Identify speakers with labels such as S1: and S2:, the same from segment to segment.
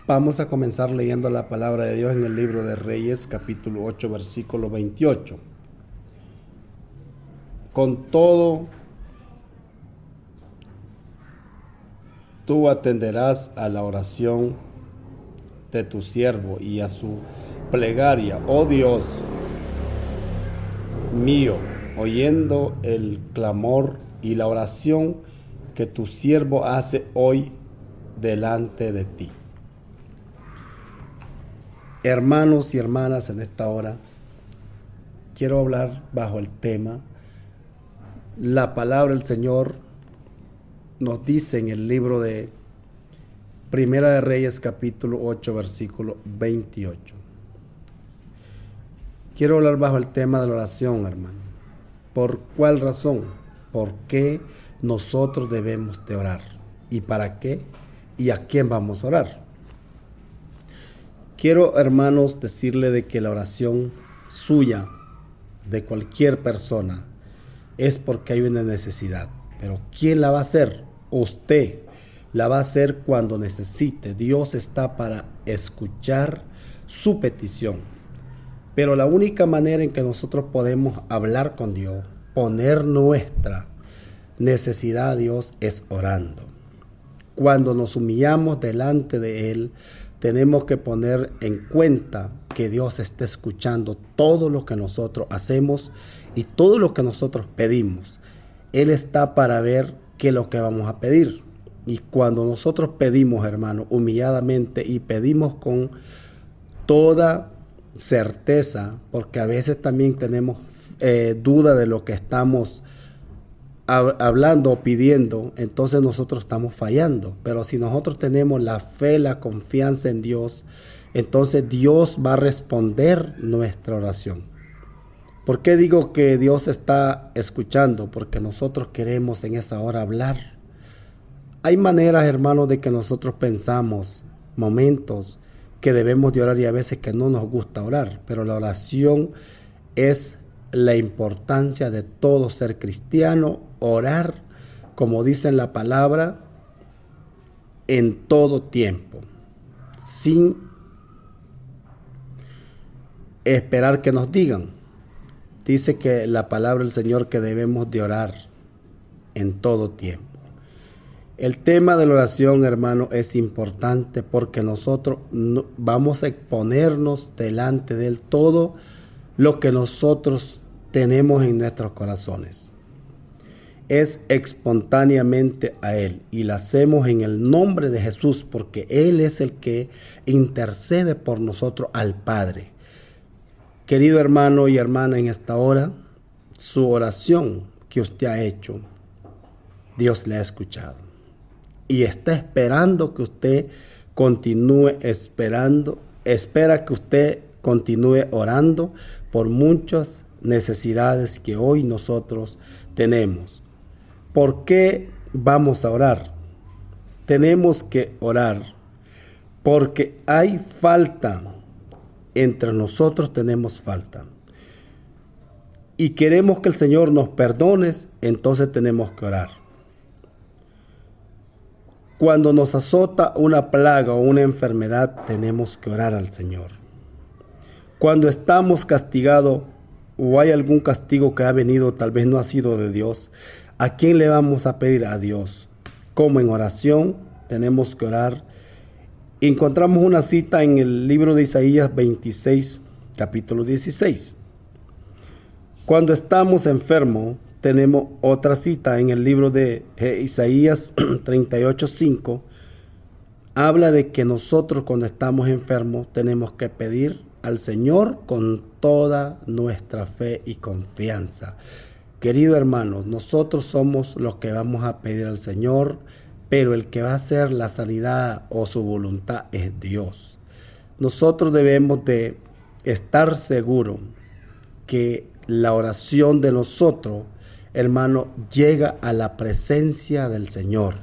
S1: Vamos a comenzar leyendo la palabra de Dios en el libro de Reyes, capítulo 8, versículo 28. Con todo, tú atenderás a la oración de tu siervo y a su plegaria, oh Dios mío, oyendo el clamor y la oración que tu siervo hace hoy delante de ti. Hermanos y hermanas, en esta hora quiero hablar bajo el tema: la palabra del Señor nos dice en el libro de Primera de Reyes, capítulo 8, versículo 28. Quiero hablar bajo el tema de la oración, hermano. ¿Por cuál razón? ¿Por qué nosotros debemos de orar? ¿Y para qué? ¿Y a quién vamos a orar? Quiero, hermanos, decirle de que la oración suya, de cualquier persona, es porque hay una necesidad. Pero ¿quién la va a hacer? Usted la va a hacer cuando necesite. Dios está para escuchar su petición. Pero la única manera en que nosotros podemos hablar con Dios, poner nuestra necesidad a Dios, es orando. Cuando nos humillamos delante de Él, tenemos que poner en cuenta que Dios está escuchando todo lo que nosotros hacemos y todo lo que nosotros pedimos. Él está para ver qué es lo que vamos a pedir. Y cuando nosotros pedimos, hermano, humilladamente, y pedimos con toda certeza, porque a veces también tenemos duda de lo que estamos hablando o pidiendo, entonces nosotros estamos fallando. Pero si nosotros tenemos la fe, la confianza en Dios, entonces Dios va a responder nuestra oración. ¿Por qué digo que Dios está escuchando? Porque nosotros queremos en esa hora hablar. Hay maneras, hermanos, de que nosotros pensamos, momentos que debemos de orar y a veces que no nos gusta orar, pero la oración es la importancia de todo ser cristiano. Orar, como dice en la palabra, en todo tiempo, sin esperar que nos digan. Dice que la palabra del Señor que debemos de orar en todo tiempo. El tema de la oración, hermano, es importante porque nosotros vamos a exponernos delante de Él todo lo que nosotros tenemos en nuestros corazones. Es espontáneamente a Él y lo hacemos en el nombre de Jesús, porque Él es el que intercede por nosotros al Padre. Querido hermano y hermana, en esta hora, su oración que usted ha hecho, Dios le ha escuchado y está esperando que usted continúe esperando, espera que usted continúe orando por muchas necesidades que hoy nosotros tenemos. ¿Por qué vamos a orar? Tenemos que orar porque hay falta. Entre nosotros tenemos falta. Y queremos que el Señor nos perdone, entonces tenemos que orar. Cuando nos azota una plaga o una enfermedad, tenemos que orar al Señor. Cuando estamos castigados o hay algún castigo que ha venido, tal vez no ha sido de Dios, ¿a quién le vamos a pedir? A Dios. Como en oración tenemos que orar. Encontramos una cita en el libro de Isaías 26, capítulo 16. Cuando estamos enfermos, tenemos otra cita en el libro de Isaías 38, 5. Habla de que nosotros cuando estamos enfermos tenemos que pedir al Señor con toda nuestra fe y confianza. Querido hermano, nosotros somos los que vamos a pedir al Señor, pero el que va a hacer la sanidad o su voluntad es Dios. Nosotros debemos de estar seguros que la oración de nosotros, hermano, llega a la presencia del Señor.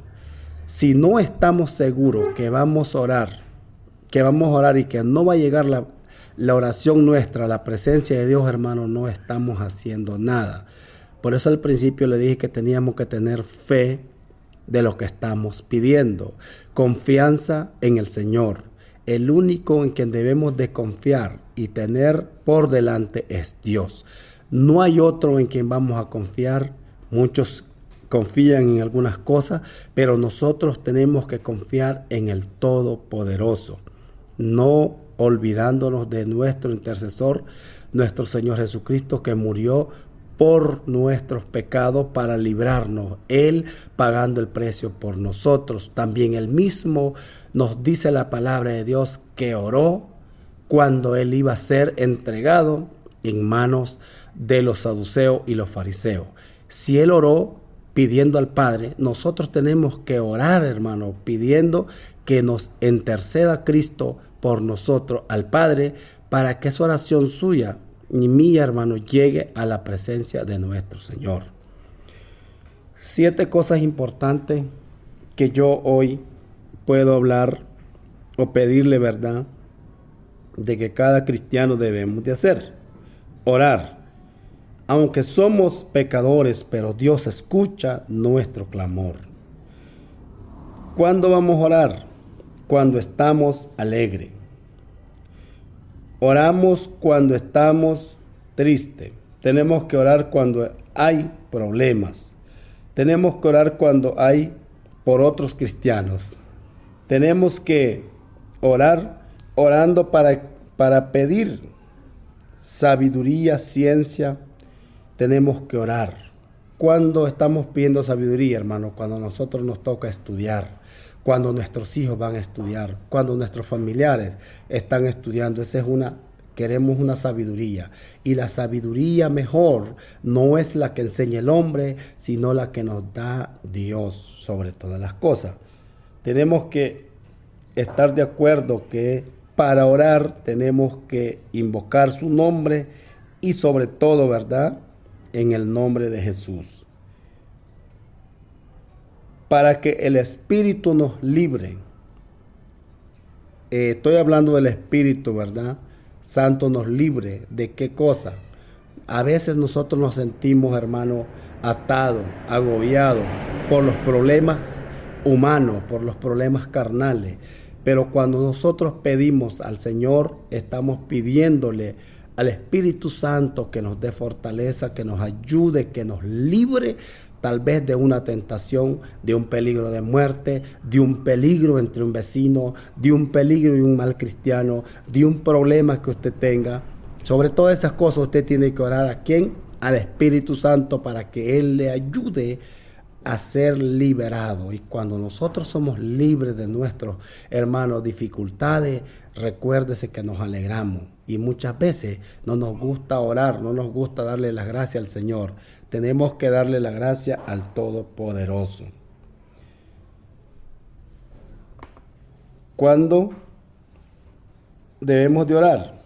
S1: Si no estamos seguros que vamos a orar y que no va a llegar la oración nuestra a la presencia de Dios, hermano, no estamos haciendo nada. Por eso al principio le dije que teníamos que tener fe de lo que estamos pidiendo, confianza en el Señor, El único en quien debemos de confiar y tener por delante es Dios. No hay otro en quien vamos a confiar. Muchos confían en algunas cosas, pero nosotros tenemos que confiar en el Todopoderoso, no olvidándonos de nuestro intercesor, nuestro Señor Jesucristo, que murió por nuestros pecados para librarnos, Él pagando el precio por nosotros. También Él mismo nos dice la palabra de Dios que oró cuando Él iba a ser entregado en manos de los saduceos y los fariseos. Si Él oró pidiendo al Padre, nosotros tenemos que orar, hermano, pidiendo que nos interceda Cristo por nosotros al Padre, para que esa oración suya y mía, hermano, llegue a la presencia de nuestro Señor. 7 cosas importantes que yo hoy puedo hablar o pedirle, ¿verdad?, de que cada cristiano debemos de hacer. Orar. Aunque somos pecadores, pero Dios escucha nuestro clamor. ¿Cuándo vamos a orar? Cuando estamos alegres. Oramos cuando estamos tristes. Tenemos que orar cuando hay problemas. Tenemos que orar cuando hay por otros cristianos. Tenemos que orar orando para pedir sabiduría, ciencia. Tenemos que orar. Cuando estamos pidiendo sabiduría, hermano, cuando a nosotros nos toca estudiar, cuando nuestros hijos van a estudiar, cuando nuestros familiares están estudiando, queremos una sabiduría. Y la sabiduría mejor no es la que enseña el hombre, sino la que nos da Dios sobre todas las cosas. Tenemos que estar de acuerdo que para orar tenemos que invocar su nombre y sobre todo, ¿verdad?, en el nombre de Jesús. Para que el Espíritu nos libre. Estoy hablando del Espíritu, ¿verdad? Santo nos libre. ¿De qué cosa? A veces nosotros nos sentimos, hermano, atados, agobiados por los problemas humanos, por los problemas carnales. Pero cuando nosotros pedimos al Señor, estamos pidiéndole al Espíritu Santo que nos dé fortaleza, que nos ayude, que nos libre tal vez de una tentación, de un peligro de muerte, de un peligro entre un vecino, de un peligro y un mal cristiano, de un problema que usted tenga. Sobre todas esas cosas usted tiene que orar ¿a quién? Al Espíritu Santo, para que Él le ayude a ser liberado. Y cuando nosotros somos libres de nuestros hermanos dificultades, recuérdese que nos alegramos. Y muchas veces no nos gusta orar, no nos gusta darle las gracias al Señor. Tenemos que darle la gracia al Todopoderoso. ¿Cuándo debemos de orar?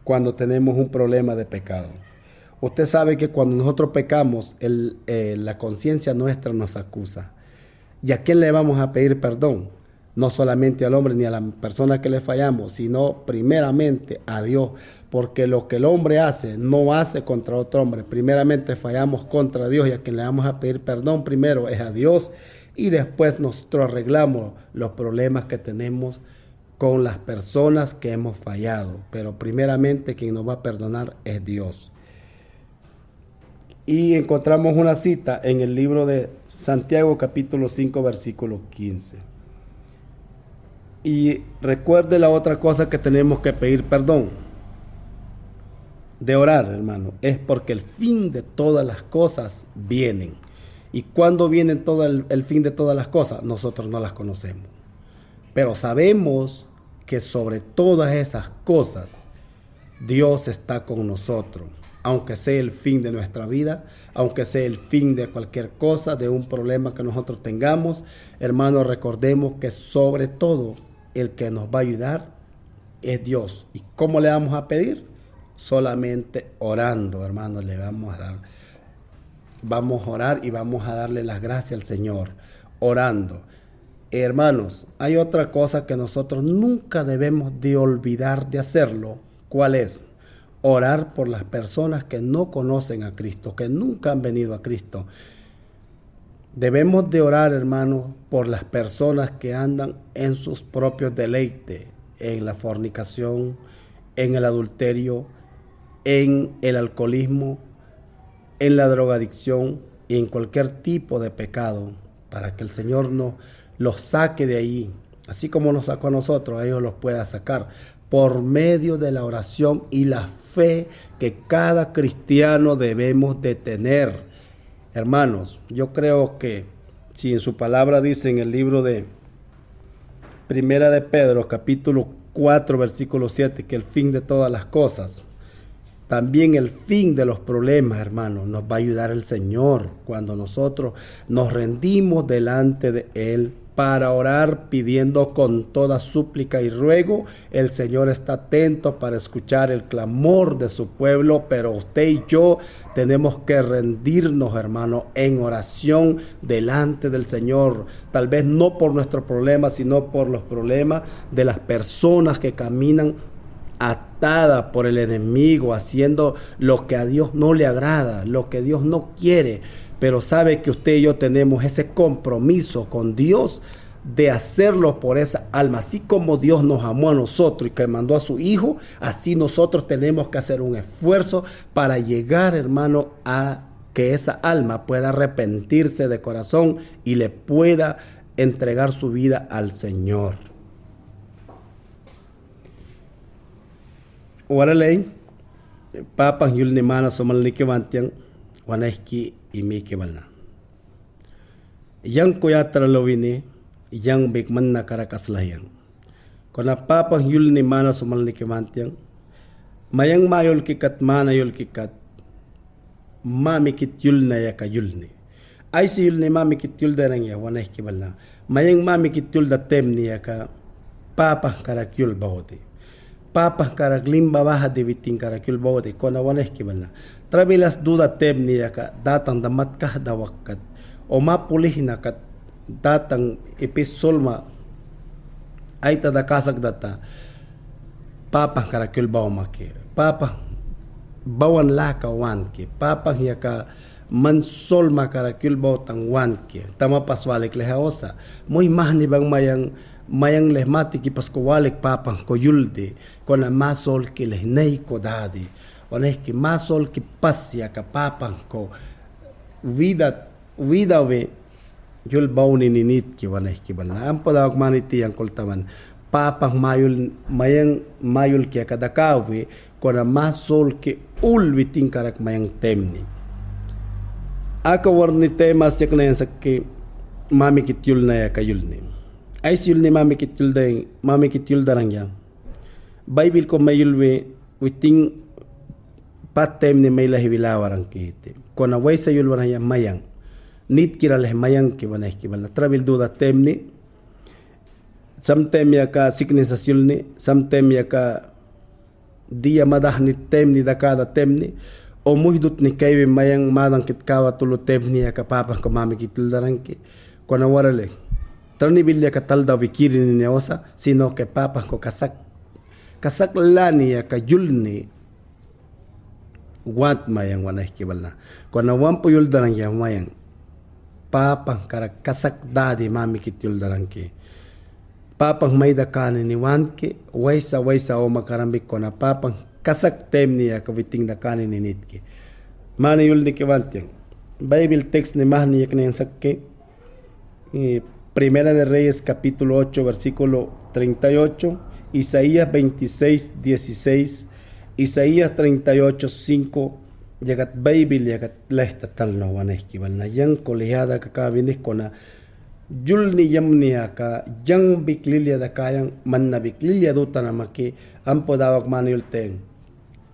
S1: Cuando tenemos un problema de pecado. Usted sabe que cuando nosotros pecamos, la conciencia nuestra nos acusa. ¿Y a quién le vamos a pedir perdón? No solamente al hombre ni a la persona que le fallamos, sino primeramente a Dios. Porque lo que el hombre hace, no hace contra otro hombre. Primeramente fallamos contra Dios, y a quien le vamos a pedir perdón primero es a Dios. Y después nosotros arreglamos los problemas que tenemos con las personas que hemos fallado. Pero primeramente quien nos va a perdonar es Dios. Y encontramos una cita en el libro de Santiago capítulo 5 versículo 15. Y recuerde la otra cosa que tenemos que pedir perdón. De orar, hermano, es porque el fin de todas las cosas vienen. ¿Y cuándo vienen el fin de todas las cosas? Nosotros no las conocemos. Pero sabemos que sobre todas esas cosas Dios está con nosotros. Aunque sea el fin de nuestra vida, aunque sea el fin de cualquier cosa, de un problema que nosotros tengamos, hermanos, recordemos que sobre todo el que nos va a ayudar es Dios. ¿Y cómo le vamos a pedir? Solamente orando, hermanos, vamos a orar y vamos a darle las gracias al Señor, orando. Hermanos, hay otra cosa que nosotros nunca debemos de olvidar de hacerlo. ¿Cuál es? Orar por las personas que no conocen a Cristo, que nunca han venido a Cristo. Debemos de orar, hermanos, por las personas que andan en sus propios deleites, en la fornicación, en el adulterio, en el alcoholismo, en la drogadicción y en cualquier tipo de pecado, para que el Señor nos los saque de ahí, así como nos sacó a nosotros, a ellos los pueda sacar por medio de la oración y la fe que cada cristiano debemos de tener. Hermanos, yo creo que si en su palabra dice en el libro de Primera de Pedro, capítulo 4, versículo 7, que el fin de todas las cosas, también el fin de los problemas, hermanos, nos va a ayudar el Señor cuando nosotros nos rendimos delante de Él para orar pidiendo con toda súplica y ruego. El Señor está atento para escuchar el clamor de su pueblo, pero usted y yo tenemos que rendirnos, hermano, en oración delante del Señor. Tal vez no por nuestros problemas, sino por los problemas de las personas que caminan atada por el enemigo, haciendo lo que a Dios no le agrada, lo que Dios no quiere. Pero sabe que usted y yo tenemos ese compromiso con Dios de hacerlo por esa alma. Así como Dios nos amó a nosotros y que mandó a su Hijo, así nosotros tenemos que hacer un esfuerzo para llegar, hermano, a que esa alma pueda arrepentirse de corazón y le pueda entregar su vida al Señor. Waralay, Papa Yulni Mana Somalniki Vantian, Waneski y Miki Balna. Yang Koyatra Lovini, Yang Bigmanna Karakaslayan. Kona Papa Yulni Mana Somalniki Vantian, Mayang Mayol Kikat Mana Yul Kikat, Mamikit Yulna Yaka Yulni. Ay si Yulni Mamikit Yulda Rangya, Waneski Balna. Mayang Mamikit Yulda Temni Yaka, Papa Karakyul Bahoti. Papas karaklimba baja de vitin karakul bawde kona waneski balna travilas duda tebni yaka datang damat kah dawakat o mapulihna kat datang ipis solma ay tadakasak data papas karakul bawmake papa bawan laka wanke papas yaka man solma karakul bawtang wanke tama paswalik lehaosa muy mahni bang mayang lehmati ki paskowalik papang ko yulde kona masol ki lehnei ko dadi ones ki masol ki pasya ka papang ko vida we yul bauni ninit ki wanes ki balna am pada maniti yang koltaman papang mayul ki kadakawe kona masol ki ulwiting karak mayang temni aka warni temas yak na yan sakki mami kityul na ya kayulni ay siyul ni mami kityul darang yang Bible ko mayulwe witing patem ni may lahiwilawarang kihite kona way sa yul warang yang mayang nit kira leh mayang ki wanay ki bala travel duda temni samtem ya ka sickness asyulni samtem ya ka dia madah ni temni dakada temni o muhdut ni kaywe mayang madang kitkawa tulo temni ya ka papan ko mami kityul darang ki kona warale Trani bilya katalda wikiri ni neosa, sino que papas ko kasak lani ya kayulni wat mayang wanay kibalna. Kona wampo yuldarang ya mayang papang kara kasak dadi mami kit yuldarang ki. Papang may dakani ni wanke, waysa o makarambik kona papang kasak temni ya kawiting dakani ni nitki. Mani yulni ki wanteng. Bible text ni mahni yak na yung sakke. Primera de Reyes capítulo 8 versículo 38, Isaías 26, 16, Isaías 38, 5, yagat Bible yagat lehta tal no waneski balna yang kolejada kakabinis kona yulni yamni aka yang biklilya da kayang manna biklilya duta na maki ampo dawak manil teng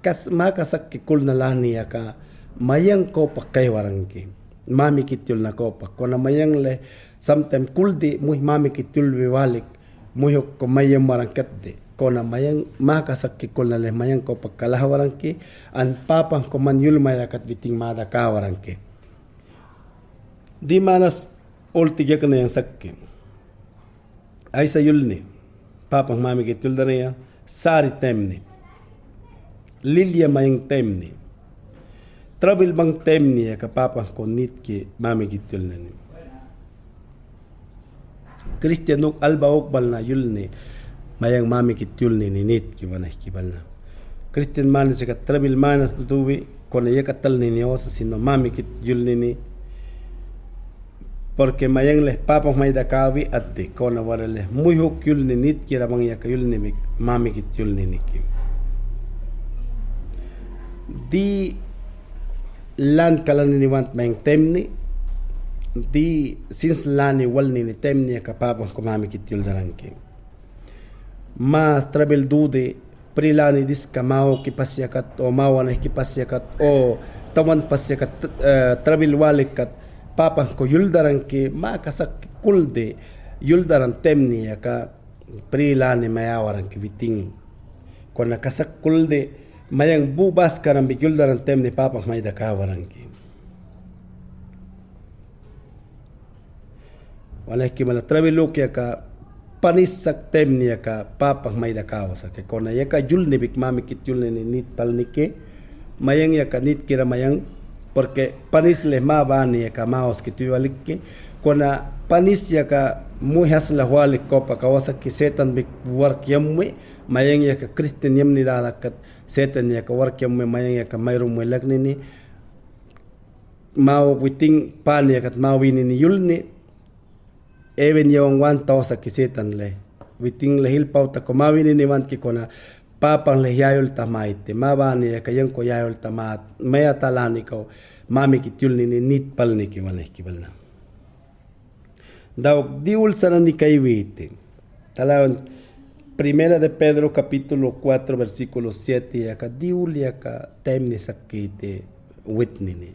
S1: kas makasak kikul na lani aka mayang ko pakay warangki mami kityul na ko pa kona mayang le sometimes kuldi muy mami kitul viwalik muy ko mayang marangkat de kona mayang makasak ki kol na le mayang ko pagkalahawaran ki an papang ko man yul mayakat biting mada kawaran ki di manas ulti yak na yang sakki ay sa yulni papang mami kitul dariya sari temni lilya mayang temni trabil bang temni ya kapapang ko nit ki mami kitul na ni Christian nuk alba okbal na yulni mayang mami kit yulni ninit ki wanah kibal na Christian man se kat trabil manas tutuwi kona yakatal ni niosa sino mami kit yulni ni porque mayang les papas may dakawi atti kona warale muy hok yulni nit ki ramang yakayulni mami kit yulni niki di lan kalan ni want mayang temni di since lani walni ni temni ka papa ko mami kitil daranki mas travel dude prilani dis kamao ki pasyakat o mawan ki pasyakat o tawan pasyakat travel walikat papa ko yuldaranki ma kasak kulde yuldaran temni ka prilani mayawaran ki viting kona kasak kulde mayang bubas karam bi yuldaran temni papa may dakawaranki walaki mala traveluk ya ka panisak temni ya ka papak may dakawa sa ke kona ya ka julni bik mami kit julni ni nit palnike mayang ya ka nit kira mayang porque panis le ma bani ya ka maos kit walikke kona panis ya ka muhas la walik ko pa kawasa ki setan bik work yamme mayang ya ka kristen yamni dalakat setan ya ka work yamme mayang ya ka mayrum welakni ni mau witing pan ya kat mawini ni yulni even yung wan tao sa kisitan le witing lehil pau ta kumawin ni wan ki kona papang lehayol tamaite mabani kayang ko yayol tamat maya talani ko mami kitul ni nit pal ni ki maleh ki balna daw diul sana ni kaywite talawan Primera de Pedro capítulo 4 versículo 7 ya ka diul ya ka time ni sakite witni ni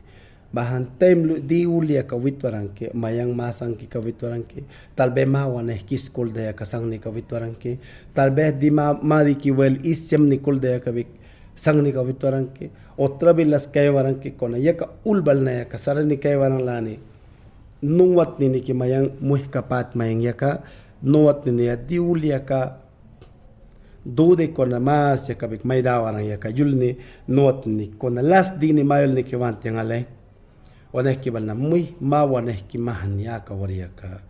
S1: bahan time di ulia ka witwaranke mayang masang ki ka witwaranke talbe ma wan kis kul de ka sang ni ka witwaranke talbe di ma di ki wel isyam ni kul de ka wik sang ni ka witwaranke otra bilas kay waranke kona ya ka ulbal na ya ka sarani kay warang lani nuwat ni ki mayang muh kapat mayang ya ka nuwat ni ya di ulia ka dude kona mas ya ka wik may dawarang ya ka yulni nuwat ni kona last di ni mayol ni ki want yang ale waneh ki balna muy ma waneh ki mahan ya ka waria ka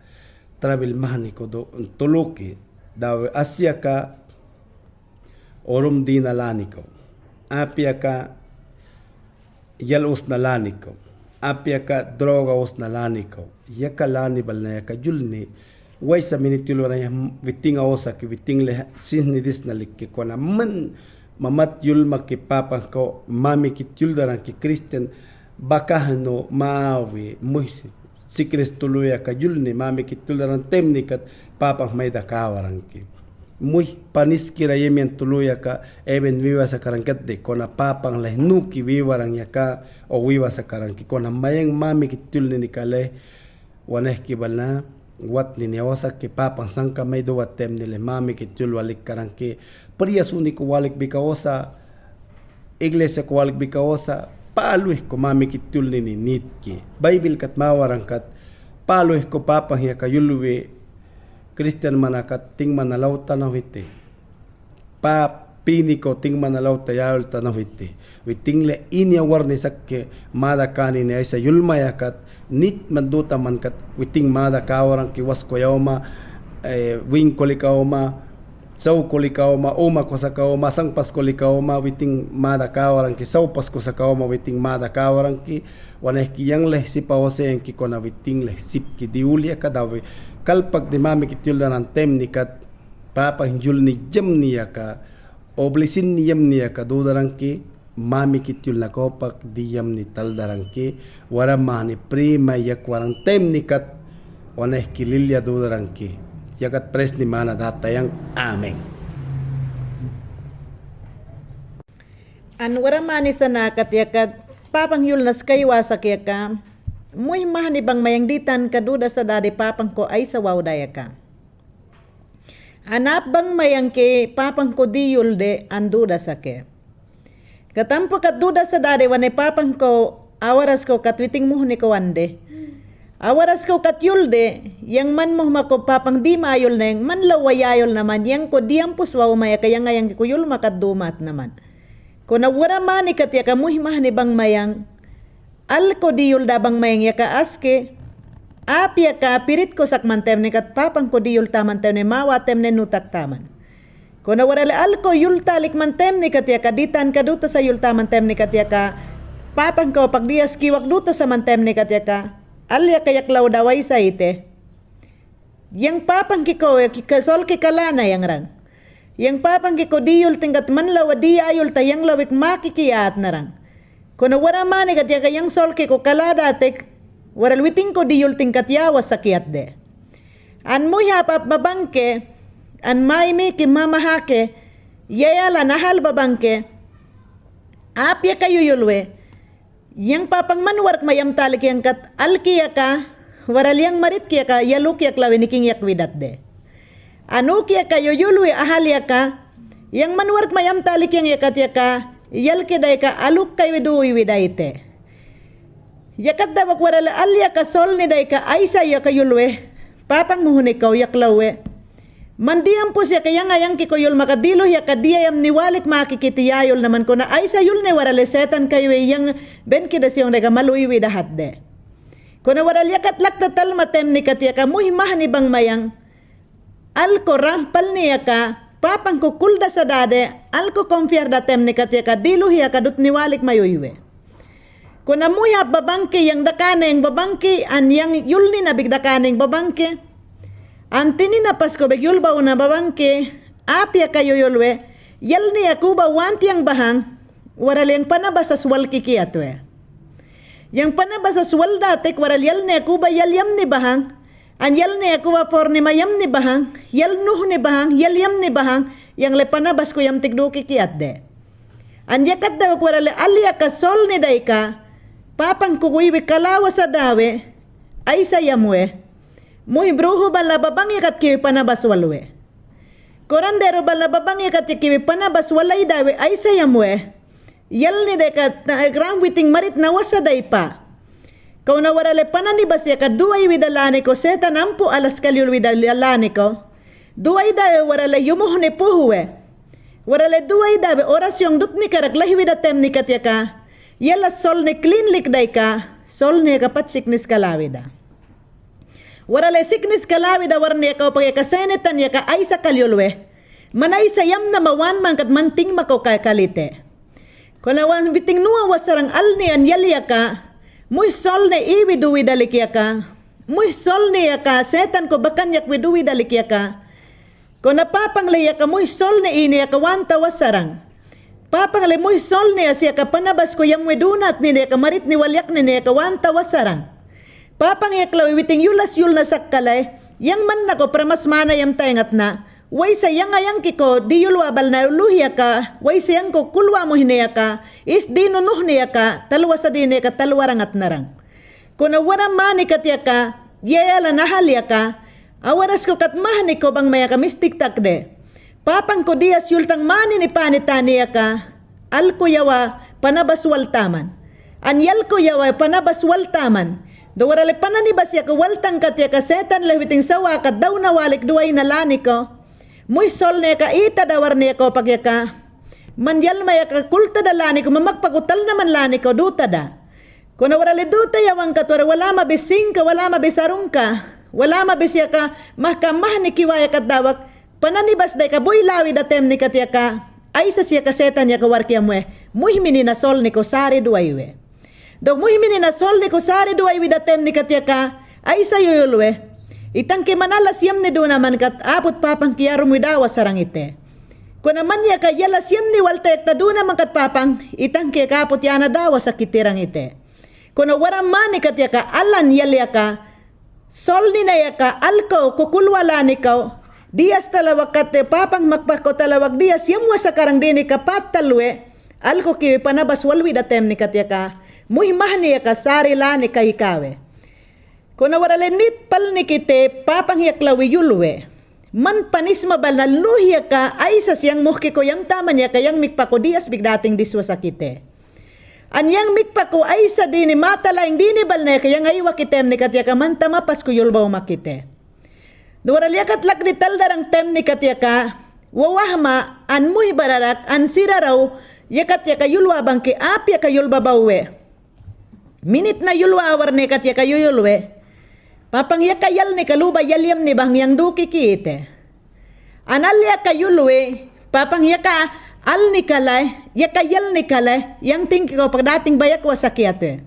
S1: travel mahani ko do tuluki dawe asya ka orum dina laniko apia ka yal us na laniko apia ka droga us na laniko ya ka lani balna ya ka julni way sa minitulo na ya viting osa ki viting le sinni dis na likki ko na man mamat yulma ki papa ko mami ki yuldaran ki kristen bakahno mawi muisi si kristuluya ka julni mami kitularan temni kat papa may dakawaran ki muy panis kira yemen tuluya ka even viva sa karangkat de kona papang leh nuki viwarang ya ka o viva sa karangki kona mayang mami kitulni ni kale waneh ki balna wat ni niawasa ki papang sangka may duwat temni le mami kitul walik karangki priyasuni ko walik bikawosa iglesia ko walik bikawosa paluih ko mami kitul ni nit ki Bible kat mawarang kat paluih ko papang ya kayuluwi Christian manakat ting manalaw tanaw iti pa pini ko ting manalaw tayal tanaw iti witing le inya warni sakke mada kani ni ay sa yulmaya kat nit manduta man kat witing mada kawarang kiwas ko yawma wing kolikawma Saw kolikaoma uma ko sa kaoma sang pas kolikaoma witing mada kawarang ki saw pas ko sa kaoma witing mada kawarang ki waneh ki yang leh si pawase ki kona witing leh sip ki diulia ka dawi kalpak di mami ki tildan tem ni kat papa hinjul ni jam ni ka oblisin ni yam ni ka dudarang ki mami ki til na kopak di yam ni taldarang ki wara mani prima yak warang tem ni kat waneh ki lilya dudarang ki yakat pres ni mana datayang amen.
S2: Anwara mani sanakat yakat papang yulnas kaywasa yaka muy mahani bang mayangditan kaduda sa dadi papang ko ay sa wawdaya ka. Anap bang mayang ke papang ko di yulde anduda sa ke. Katampo kaduda sa dadi wane papang ko awaras ko katwiting muhni ko wande. Awaras ko katyulde, yang man mo mako papang di mayol na yang man lawayayol naman, yang ko diyang puswaw maya kaya nga yang kuyul makadumat naman. Kung nawara mani kat yaka muhimah ni bang mayang, al ko diyul da bang mayang yaka aske, apya ka pirit ko sakman temne kat papang ko di yultaman temne mawa temne nutak taman. Kung nawarali alko yultalik man temne katya ka ditan ka duta sa yultaman temne katya ka papang ko pagdias kiwak duta sa man temne katya ka alya kayak law daway sa ite. Yang papang kiko sol kikalana yang rang. Yang papang kiko di yultingkat man lawa di ayul tayang lawik makikiat na rang. Kung nawara mani katya ka yang sol kiko kaladatek waral witing ko di yultingkat yawas sakiat de. An mo hapap babangke, an maimi ki mamahake, yayala nahal babangke, apya kayo yulwe, yang papang manwark mayam talik yang kat alkiya ka, waral yang marit kiya ka, yaluk yak lawi niking yak widat de. Anu kiya kayo yulwe ahal yaka, yang manwark mayam talik yang yakat yaka, yalki day ka aluk kayo duwi widaite. Yakat dawak warala alya ka sol ni day ka aysa ya kayulwe papang muhuni kaw yaklawe mandiam po siya kayang ayang kikoyol makadilo ya kadiyayam niwalik makikitiyayol naman ko na aysa yul ni warale setan kayo yang ben kidasyong day ka maluiwi dahat de kuna waral yakat laktatal matem ni katya ka muhimah ni bang mayang alko rampal niya ka papang ko kulda sa dade alko konfiar datem ni katya ka dilo hiya kadut niwalik mayuiwe. Kung amuya babangke yang dakaneng babangke an yang yulni na bigdakaneng babangke antini na pasko beg yulba una babangke apya kayo yulwe yalni akuba wanti yang bahang waral yang panabas sa swal kikiatwe yang panabas sa swal datek waral yalni akuba yalyam ni bahang an yalni akuba por ni mayam ni bahang yalnuh ni bahang yalyam ni bahang yang le panabas ko yam tigdo kikiat de an yakat daw waral alya ka sol ni dayka papang kukuiwi kalawa sa dawe ay sayamwe. Muy bruho ba lababang yakat kiwi panabas walwe. Korandero ba lababang yakat kiwi panabas walay dawe ay sayamwe. Yal ni dekat na gram witing marit na wasaday pa. Kau na warale pananibas yakat duay widalani ko seta nampu alas kalyul widalani ko. Duay dawe warale yumuhne puhuwe. Warale duay dawe orasyong dut ni karaklah widatem ni katyaka. Yala sol ni clean lik day ka, sol ni kapat siknis kalawida. Warale siknis kalawida warne ka pag kasenetan ya ka ay sa kalyulwe. Manay sayam na mawan man kat manting makaw kalite. Kunawan biting nuwa wasarang alni an yalya ka, muy sol ni iwiduwi dalikya ka, muy sol ni ya ka setan ko bakanyak widuwi dalikya ka. Kuna papang leya ka muy sol ni ini ya ka wanta wasarang. Papang lemoy sol niya siya ka panabas ko yung wedunat ni niya ka marit ni walyak ni niya ka wanta wasarang. Papang yaklaw witing yulas yul na sakkalay, yang man nako pramas mana yung tayangat na, way sayang ayang kiko di yulwabal na luhiya ka, way sayang ko kulwa mo hiniya ka, is di nunuh niya ka, talwa sa di niya ka talwarang at narang. Kung nawara mani katya ka, yayala nahalya ka, awaras ko katmahani ko bang maya ka mistiktak de. Papang ko diyas yultang mani ni panitaniya ka, alko yawa panabaswal taman. Anyal ko yawa panabaswal taman. Dawarale pananibas ya ka waltang katya ka setan lewiting sawa ka daw na walik duay na lani ko. Muy sol niya ka ita dawar niya ko pagya ka. Manjal maya ka kulta da lani ko mamagpakutal naman lani ko duta da. Kung nawarale duta yawang katwara wala mabising ka wala mabisarong ka. Wala mabisya ka mahkamah ni kiwaya katdawak. Pananibas day ka boy lawi datem ni katya ka ay sa siya kasetan niya kawarkya mo muy minina sol ni ko sari duaywe. Dog muy minina sol ni ko sari duaywe datem ni katya ka ay sa yuyulwe. Itang kimanalas yam ni do naman kat apot papang kiyaro mo dawa sarang ite. Kung naman niya ka yalas yam ni waltek ta do naman kat papang itang kaya kapot yana dawa sa kitirang ite. Kung waram man ni katya ka alan yalya ka sol ni na ya ka alko kukulwala ni ka. Dias talawag kate papang makpako talawag dias yamwa sa karang dini kapat talwe alko kiwi panabas walwi datem ni katya ka muhimah niya ka sarila ni kahikawe. Kung nawarale nit pal ni kite papang yaklawi yulwe man panis mabal na luhiya ka ay sa siyang muhki ko yung tama niya kayang mikpako dias bigdating diswa sa kite. Anyang mikpako ay sa dini matalaing dini bal na kayang aywa kitem ni katya ka man tamapas ko yulbaw makite. Duwaral yakat lak di taldarang tem ni katya ka, wawahma an muy bararak an siraraw yakat ya ka yulwa bangki apya ka yulba bawe. Minit na yulwa awar ni katya ka yulwe. Papang yakayal ni kaluba yalyam ni bang yang duki kite. Analya kayulwe, papang yaka al ni kalay, yakayal ni kalay, yang tingki ko pagdating bayak wasakiate.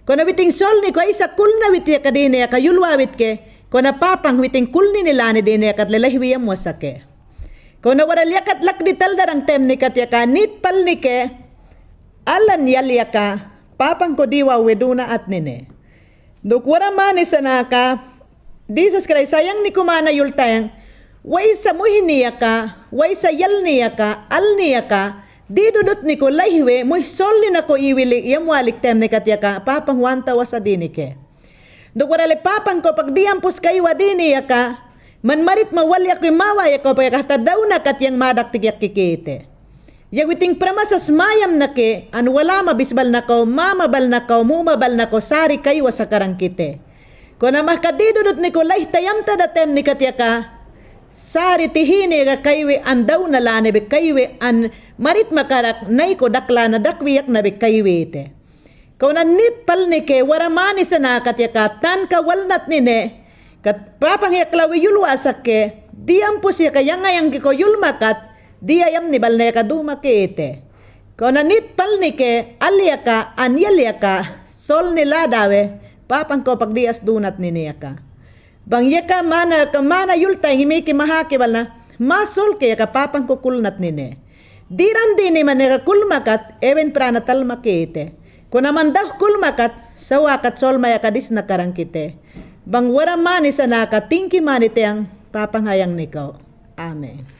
S2: Kona biting sol ni ko isa kul na wit yakadine yakayulwa wit ke, kona papang witing kul ni nila ni dine yakat lelahwiyam wasake. Kona waral yakat lak di taldarang tem ni kat yaka nit pal ni ke, alan yal yaka, papang ko diwa weduna at nine. Dukwara mani sanaka, disas kray sayang ni kumana yultayang, way sa muhiniya ka, way sa yal niya ka, al niya ka, di dudot ni ko laywe, muy sol ni na ko iwili, yamwalik tem ni katya ka, papang wanta wasa dinike. Dukwara le papang ko pag diampus kayo wadiniya ka, man marit mawalya ko mawaya ko, pag katadaw na katyang madaktigyak kikite. Yawiting pramasas mayam na ke, an wala mabisbal na ko, mamabal na ko, mumabal na ko, sari kayo sa karangkite. Kung na makadidudot ni ko, lay tayam tadatem ni katya ka, sari tihini ka kaywe an daw na lanebe kaywe an marit makarak nay ko dakla na dakwiyak na be kaywe ite. Kung na nitpal ni ke, waramani sa na katya ka, tan ka walnat nine, kat papang yaklawi yulwasak ke, diyam po siya kaya ngayang ko yulmakat, di ayam ni balne ka duma kete. Kung nanit pal ni ke, alya ka, anyalya ka, sol nila dawe, papang ko pagdias dunat ni niya ka. Bang yaka mana yultay himiki mahaki bal na, masol kaya ka papang ko kulnat ni ne. Diram din ni man ka kulmakat, even prana talma kete. Kung naman daw kulmakat, sawakat sol maya kadis na karang kite. Bang waramani sa naka, tingki manite ang papanghayang nikaw. Amen.